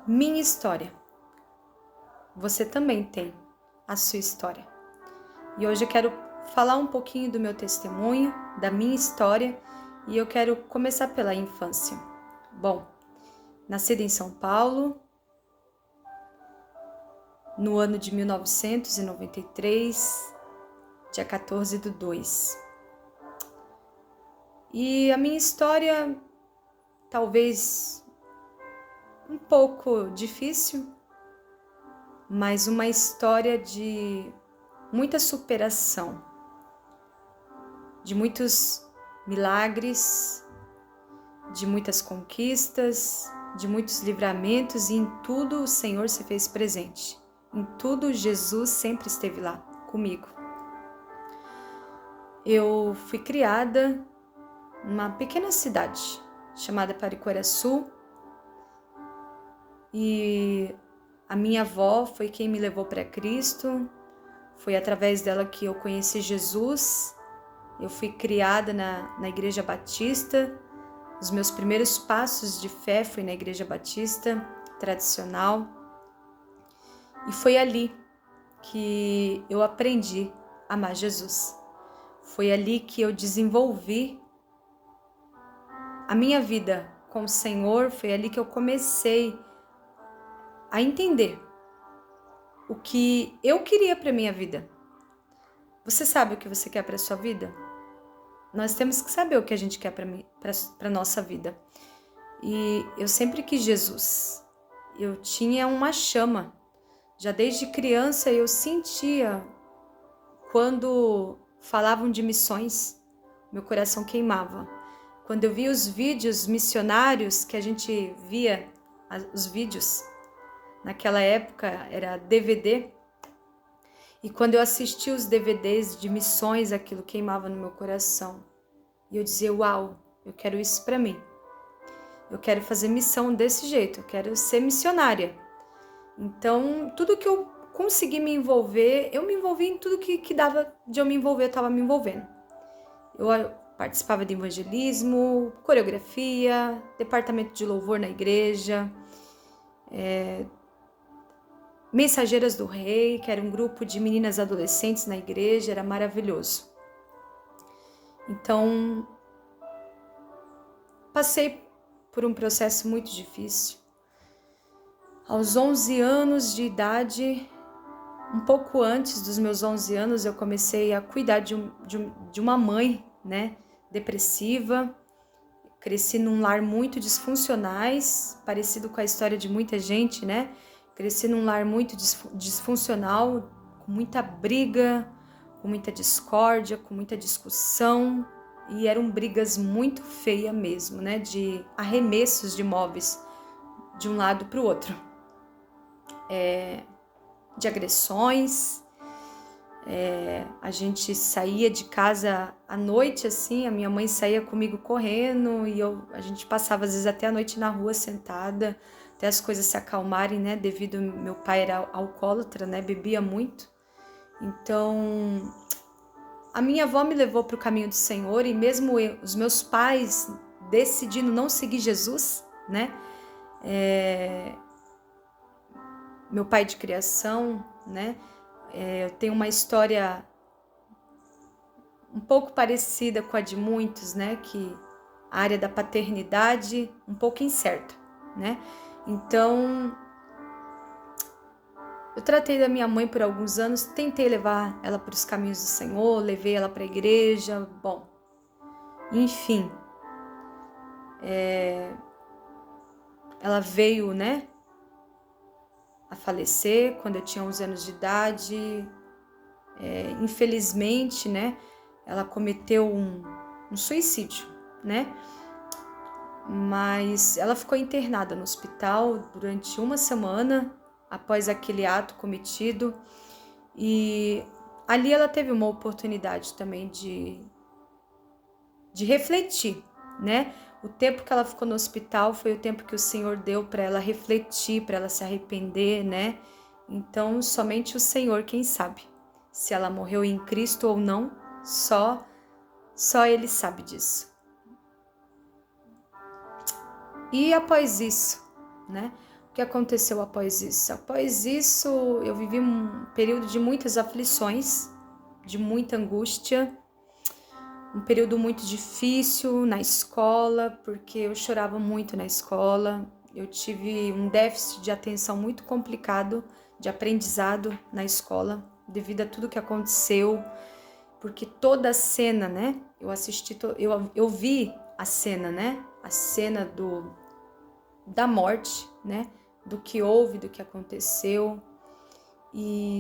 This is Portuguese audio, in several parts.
minha história. Você também tem a sua história. E hoje eu quero falar um pouquinho do meu testemunho, da minha história, e eu quero começar pela infância. Bom, nascida em São Paulo, no ano de 1993, dia 14/2. E a minha história, talvez um pouco difícil, mas uma história de muita superação, de muitos milagres, de muitas conquistas, de muitos livramentos, e em tudo o Senhor se fez presente. Em tudo Jesus sempre esteve lá comigo. Eu fui criada numa pequena cidade chamada Pariquaraçu, e a minha avó foi quem me levou para Cristo. Foi através dela que eu conheci Jesus. Eu fui criada na Igreja Batista. Os meus primeiros passos de fé foi na Igreja Batista tradicional. E foi ali que eu aprendi a amar Jesus. Foi ali que eu desenvolvi a minha vida com o Senhor. Foi ali que eu comecei a entender o que eu queria para minha vida. Você sabe o que você quer para sua vida? Nós temos que saber o que a gente quer para nossa vida. E eu sempre quis Jesus. Eu tinha uma chama. Já desde criança eu sentia, quando falavam de missões, meu coração queimava. Quando eu via os vídeos missionários, que a gente via os vídeos, naquela época era DVD, e quando eu assistia os DVDs de missões, aquilo queimava no meu coração. E eu dizia, uau, eu quero isso para mim. Eu quero fazer missão desse jeito, eu quero ser missionária. Então, tudo que eu consegui me envolver, eu me envolvi em tudo que dava de eu me envolver, eu estava me envolvendo. Eu participava de evangelismo, coreografia, departamento de louvor na igreja, Mensageiras do Rei, que era um grupo de meninas adolescentes na igreja, era maravilhoso. Então, passei por um processo muito difícil. Aos 11 anos de idade, um pouco antes dos meus 11 anos, eu comecei a cuidar de uma mãe, né, depressiva. Cresci num lar muito disfuncionais, parecido com a história de muita gente, né? Cresci num lar muito disfuncional, com muita briga, com muita discórdia, com muita discussão. E eram brigas muito feias mesmo, né? De arremessos de móveis de um lado para o outro. De agressões. A gente saía de casa à noite, assim, a minha mãe saía comigo correndo e a gente passava às vezes até a noite na rua sentada, até as coisas se acalmarem, né? Devido meu pai era alcoólatra, né? Bebia muito. Então, a minha avó me levou para o caminho do Senhor, e mesmo os meus pais decidindo não seguir Jesus, né? Meu pai de criação, né? Eu tenho uma história um pouco parecida com a de muitos, né? Que a área da paternidade um pouco incerta, né? Então, eu tratei da minha mãe por alguns anos, tentei levar ela para os caminhos do Senhor, levei ela para a igreja, bom, enfim. Ela veio, né, a falecer quando eu tinha 11 anos de idade. Infelizmente, né, ela cometeu um suicídio, né? Mas ela ficou internada no hospital durante uma semana após aquele ato cometido, e ali ela teve uma oportunidade também de refletir, né? O tempo que ela ficou no hospital foi o tempo que o Senhor deu para ela refletir, para ela se arrepender, né? Então, somente o Senhor quem sabe se ela morreu em Cristo ou não, só Ele sabe disso. E após isso, né? O que aconteceu após isso? Após isso, eu vivi um período de muitas aflições, de muita angústia, um período muito difícil na escola, porque eu chorava muito na escola. Eu tive um déficit de atenção muito complicado, de aprendizado na escola, devido a tudo que aconteceu, porque toda a cena, né? Eu vi a cena, né? A cena da morte, né? Do que houve, do que aconteceu.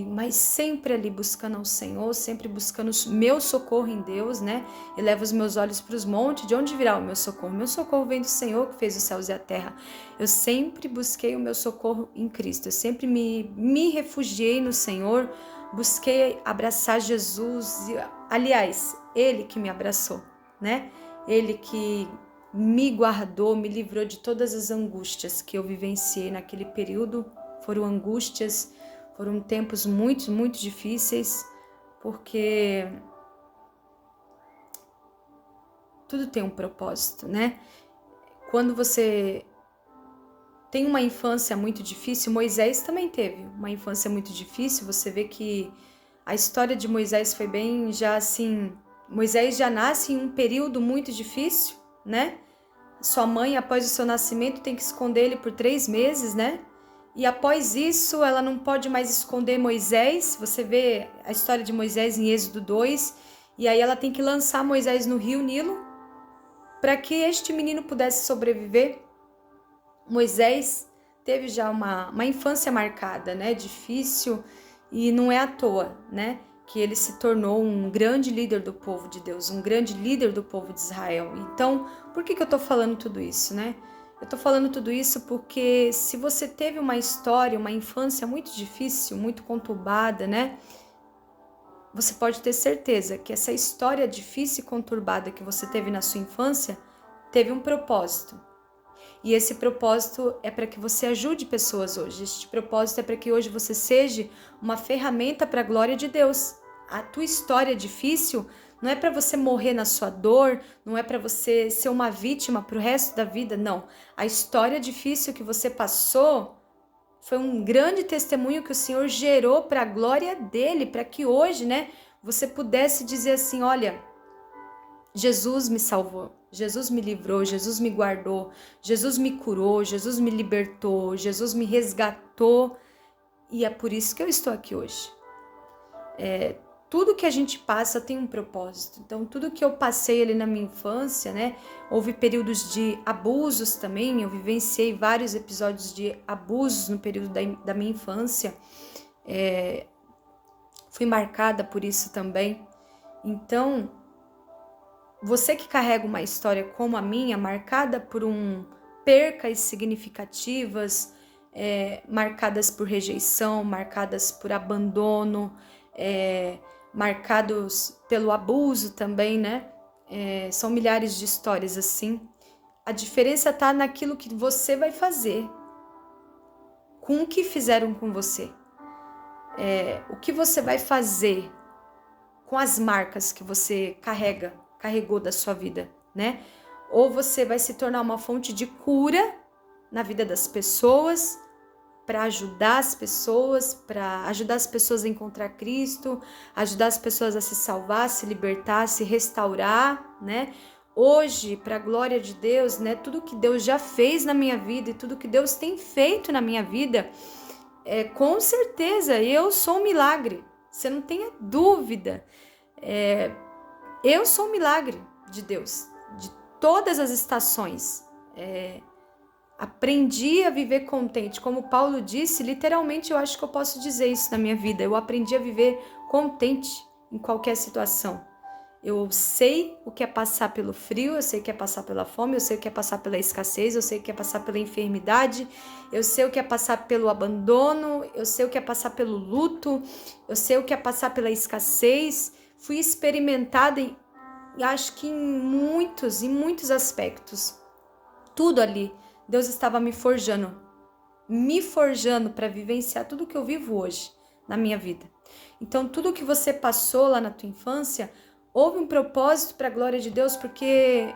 Mas sempre ali buscando ao Senhor, sempre buscando meu socorro em Deus, né? Elevo os meus olhos para os montes, de onde virá o meu socorro? Meu socorro vem do Senhor que fez os céus e a terra. Eu sempre busquei o meu socorro em Cristo, eu sempre me refugiei no Senhor, busquei abraçar Jesus, aliás, Ele que me abraçou, né? Ele que me guardou, me livrou de todas as angústias que eu vivenciei naquele período. Foram angústias, foram tempos muito, muito difíceis, porque tudo tem um propósito, né? Quando você tem uma infância muito difícil, Moisés também teve uma infância muito difícil. Você vê que a história de Moisés foi bem, já assim, Moisés já nasce em um período muito difícil, né? Sua mãe, após o seu nascimento, tem que esconder ele por 3 meses, né? E após isso, ela não pode mais esconder Moisés. Você vê a história de Moisés em Êxodo 2. E aí ela tem que lançar Moisés no rio Nilo para que este menino pudesse sobreviver. Moisés teve já uma infância marcada, né? Difícil, e não é à toa, né? Que ele se tornou um grande líder do povo de Deus, um grande líder do povo de Israel. Então, por que eu tô falando tudo isso, né? Eu tô falando tudo isso porque se você teve uma história, uma infância muito difícil, muito conturbada, né? Você pode ter certeza que essa história difícil e conturbada que você teve na sua infância teve um propósito. E esse propósito é para que você ajude pessoas hoje. Este propósito é para que hoje você seja uma ferramenta para a glória de Deus. A tua história difícil não é para você morrer na sua dor, não é para você ser uma vítima para o resto da vida, não. A história difícil que você passou foi um grande testemunho que o Senhor gerou para a glória dele, para que hoje, né, você pudesse dizer assim, olha, Jesus me salvou, Jesus me livrou, Jesus me guardou, Jesus me curou, Jesus me libertou, Jesus me resgatou, e é por isso que eu estou aqui hoje. Tudo que a gente passa tem um propósito. Então, tudo que eu passei ali na minha infância, né? Houve períodos de abusos também, eu vivenciei vários episódios de abusos no período da minha infância. Fui marcada por isso também. Então, você que carrega uma história como a minha, marcada por percas significativas, marcadas por rejeição, marcadas por abandono, marcados pelo abuso também, né? São milhares de histórias assim. A diferença está naquilo que você vai fazer com o que fizeram com você. O que você vai fazer com as marcas que você carregou da sua vida, né? Ou você vai se tornar uma fonte de cura na vida das pessoas, para ajudar as pessoas, a encontrar Cristo, ajudar as pessoas a se salvar, se libertar, se restaurar, né? Hoje, para a glória de Deus, né? Tudo que Deus já fez na minha vida e tudo que Deus tem feito na minha vida, com certeza eu sou um milagre. Você não tenha dúvida. Eu sou um milagre de Deus, de todas as estações. Aprendi a viver contente. Como Paulo disse, literalmente eu acho que eu posso dizer isso na minha vida. Eu aprendi a viver contente em qualquer situação. Eu sei o que é passar pelo frio, eu sei o que é passar pela fome, eu sei o que é passar pela escassez, eu sei o que é passar pela enfermidade, eu sei o que é passar pelo abandono, eu sei o que é passar pelo luto, eu sei o que é passar pela escassez. Fui experimentada acho que em muitos aspectos. Tudo ali, Deus estava me forjando para vivenciar tudo que eu vivo hoje na minha vida. Então, tudo que você passou lá na tua infância, houve um propósito para a glória de Deus, porque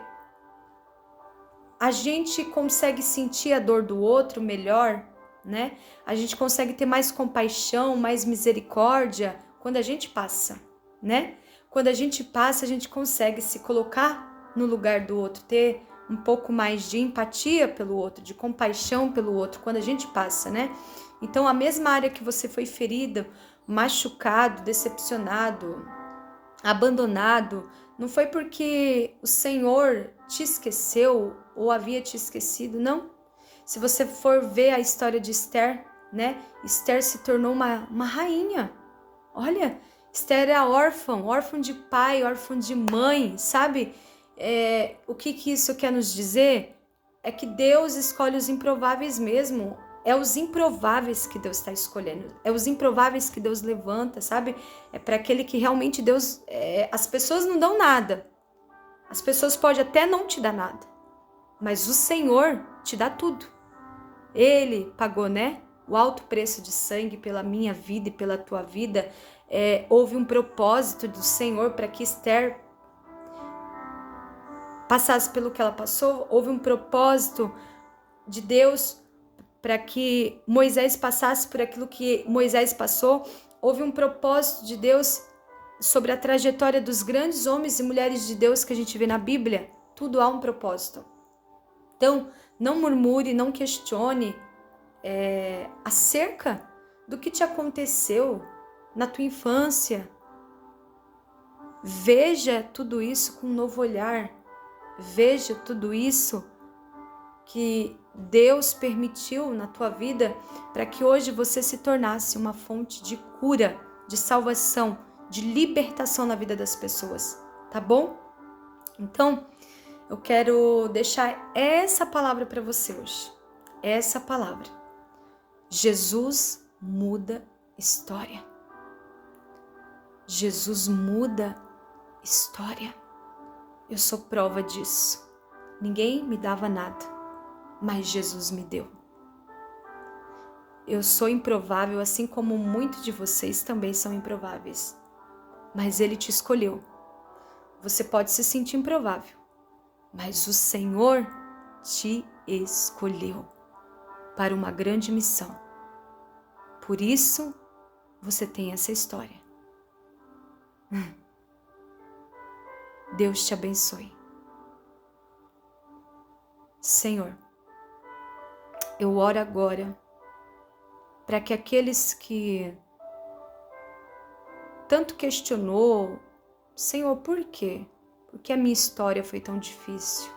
a gente consegue sentir a dor do outro melhor né? A gente consegue ter mais compaixão, mais misericórdia quando a gente passa, né? Quando a gente passa, a gente consegue se colocar no lugar do outro, ter um pouco mais de empatia pelo outro, de compaixão pelo outro, quando a gente passa, né? Então, a mesma área que você foi ferida, machucado, decepcionado, abandonado, não foi porque o Senhor te esqueceu ou havia te esquecido, não. Se você for ver a história de Esther, né? Esther se tornou uma rainha. Olha, Esther era órfã de pai, órfã de mãe, sabe? O que isso quer nos dizer? É que Deus escolhe os improváveis mesmo. É os improváveis que Deus está escolhendo. É os improváveis que Deus levanta, sabe? É para aquele que realmente Deus... as pessoas não dão nada. As pessoas podem até não te dar nada. Mas o Senhor te dá tudo. Ele pagou, né? O alto preço de sangue pela minha vida e pela tua vida. Houve um propósito do Senhor para que Esther passasse pelo que ela passou. Houve um propósito de Deus para que Moisés passasse por aquilo que Moisés passou. Houve um propósito de Deus sobre a trajetória dos grandes homens e mulheres de Deus que a gente vê na Bíblia. Tudo há um propósito. Então, não murmure, não questione acerca do que te aconteceu na tua infância. Veja tudo isso com um novo olhar. Veja tudo isso que Deus permitiu na tua vida para que hoje você se tornasse uma fonte de cura, de salvação, de libertação na vida das pessoas, tá bom? Então, eu quero deixar essa palavra para você hoje. Essa palavra. Jesus muda história. Jesus muda história. Eu sou prova disso. Ninguém me dava nada, mas Jesus me deu. Eu sou improvável, assim como muitos de vocês também são improváveis. Mas Ele te escolheu. Você pode se sentir improvável, mas o Senhor te escolheu para uma grande missão. Por isso, você tem essa história. Deus te abençoe. Senhor, eu oro agora para que aqueles que tanto questionou, Senhor, por quê? Por que a minha história foi tão difícil?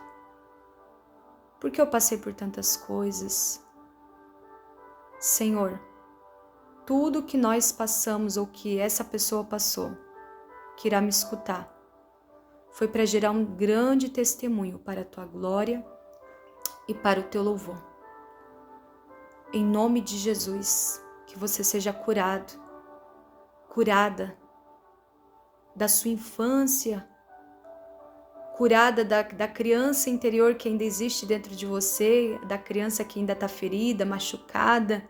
Por que eu passei por tantas coisas? Senhor, tudo que nós passamos ou que essa pessoa passou, que irá me escutar, foi para gerar um grande testemunho para a tua glória e para o teu louvor. Em nome de Jesus, que você seja curado, curada da sua infância, curada da criança interior que ainda existe dentro de você, da criança que ainda está ferida, machucada,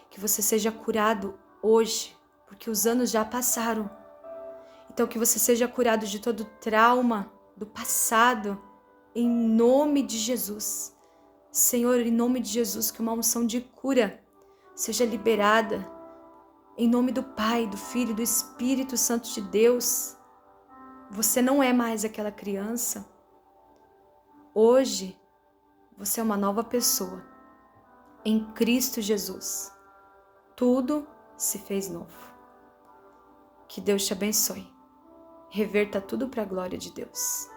que você seja curado hoje, porque os anos já passaram. Então que você seja curado de todo trauma do passado, em nome de Jesus. Senhor, em nome de Jesus, que uma unção de cura seja liberada, em nome do Pai, do Filho e do Espírito Santo de Deus. Você não é mais aquela criança. Hoje, você é uma nova pessoa. Em Cristo Jesus, tudo se fez novo. Que Deus te abençoe. Reverta tudo para a glória de Deus.